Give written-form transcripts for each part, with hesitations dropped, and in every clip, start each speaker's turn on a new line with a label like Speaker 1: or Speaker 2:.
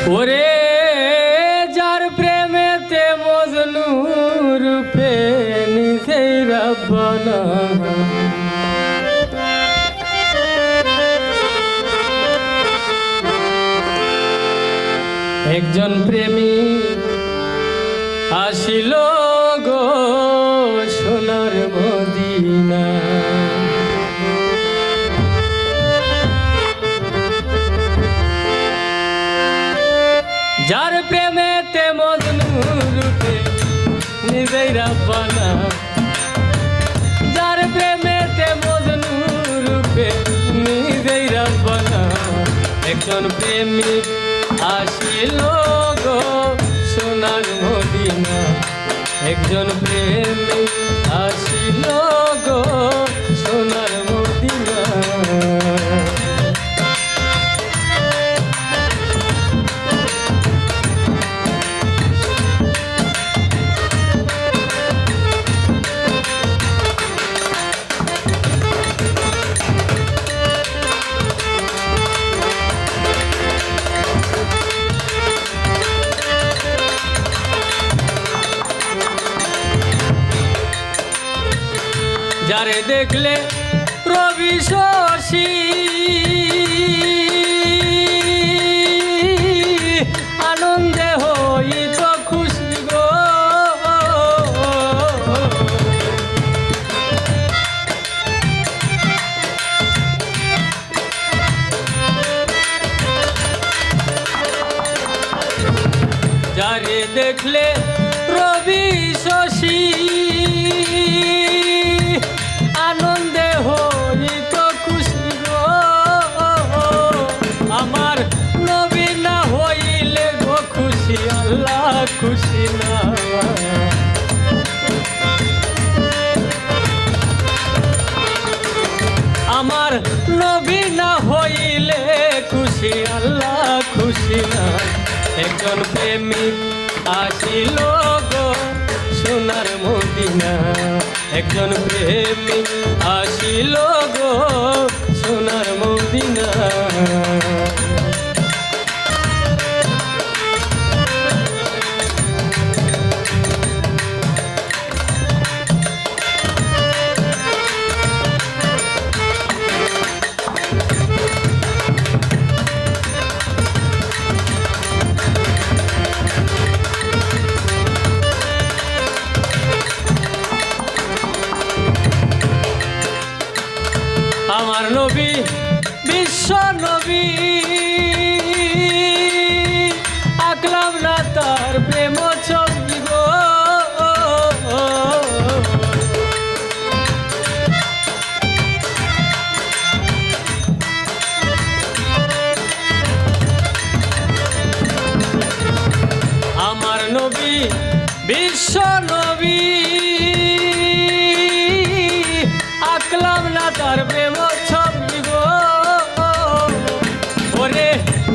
Speaker 1: ওরে যার প্রেমেতে মজনু রূপে নিজেই রাব্বানা একজন প্রেমিক আসিল গো সোনার মদিনা যার প্রেমেতে মজনু রূপে নিজেই রাব্বানা যার প্রেমেতে মজনু রূপে নিজেই রাব্বানা একজন প্রেমিক আসিল গো সোনার মদিনা একজন প্রেমিক আসিল গো সোনার মদিনা যারে দেখলে রবি শশী আনন্দে হইত খুশি গো যারে দেখলে রবি শশী আনন্দে হইত খুশি গো আমার নবী না হইলে গো খুশি আল্লাহ খুশি না আমার নবী না হইলে খুশি আল্লাহ খুশি না একজন প্রেমিক আসিল গো সোনার মদিনা একজন প্রেমিক আসিল গো সোনার মদিনা আমার নবী বিশ্ব নবী আঁকলাম না তার প্রেম ছবি গো আমার নবী বিশ্ব নবী আঁকলাম না তার প্রেম ছবি গো ওরে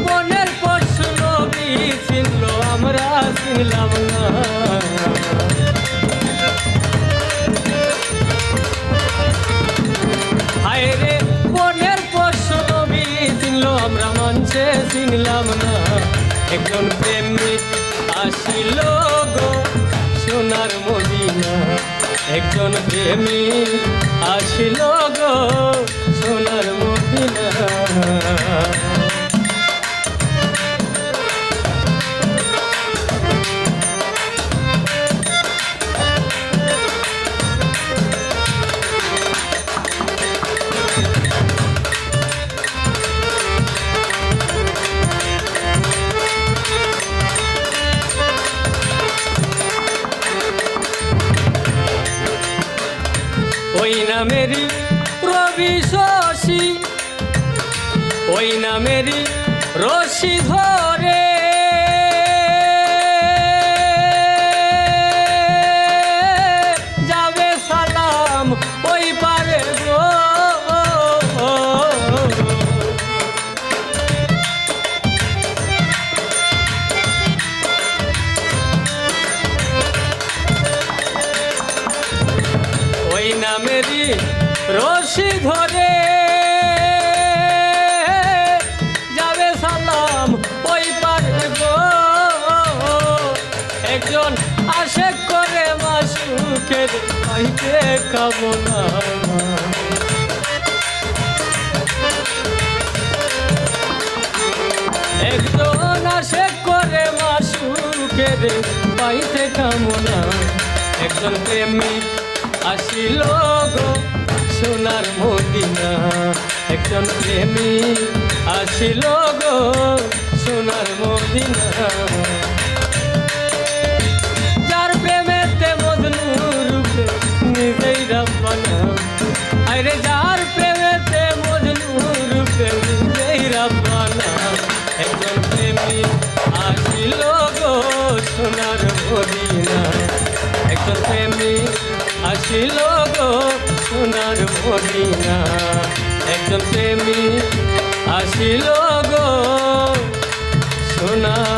Speaker 1: মনের পশু নবী চিনল আমরা চিনলাম না হায় রে মনের পশু নবী চিনল আমরা মানুষে চিনলাম না একজন প্রেমিক আসিল গো সোনার মদিনা একজন প্রেমিক আসিল গো সোনার মদিনা ওই না মেরি রবি শশী ওই না মেরি রশি ধরে যাবে সালাম ওই পারে গো ওই না মেরি রশি ধরে যাবে সালাম ওই পারে গো আশে করে মাসুকের পাইতে কামনা একজন আশে করে মাসুকের পাইতে কামনা একজন প্রেমিক আসিল গো সোনার মদিনা একজন প্রেমিক আসিল গো সোনার মদিনা যার প্রেমেতে মজনু রূপে নিজেই রাব্বানা আরে যার প্রেমেতে মজনু রূপে নিজেই রাব্বানা একজন প্রেমিক আসিল গো সোনার মদিনা একজন প্রেমিক আসিল গো সোনার মদিনা একজন প্রেমিক আসিল গো সোনার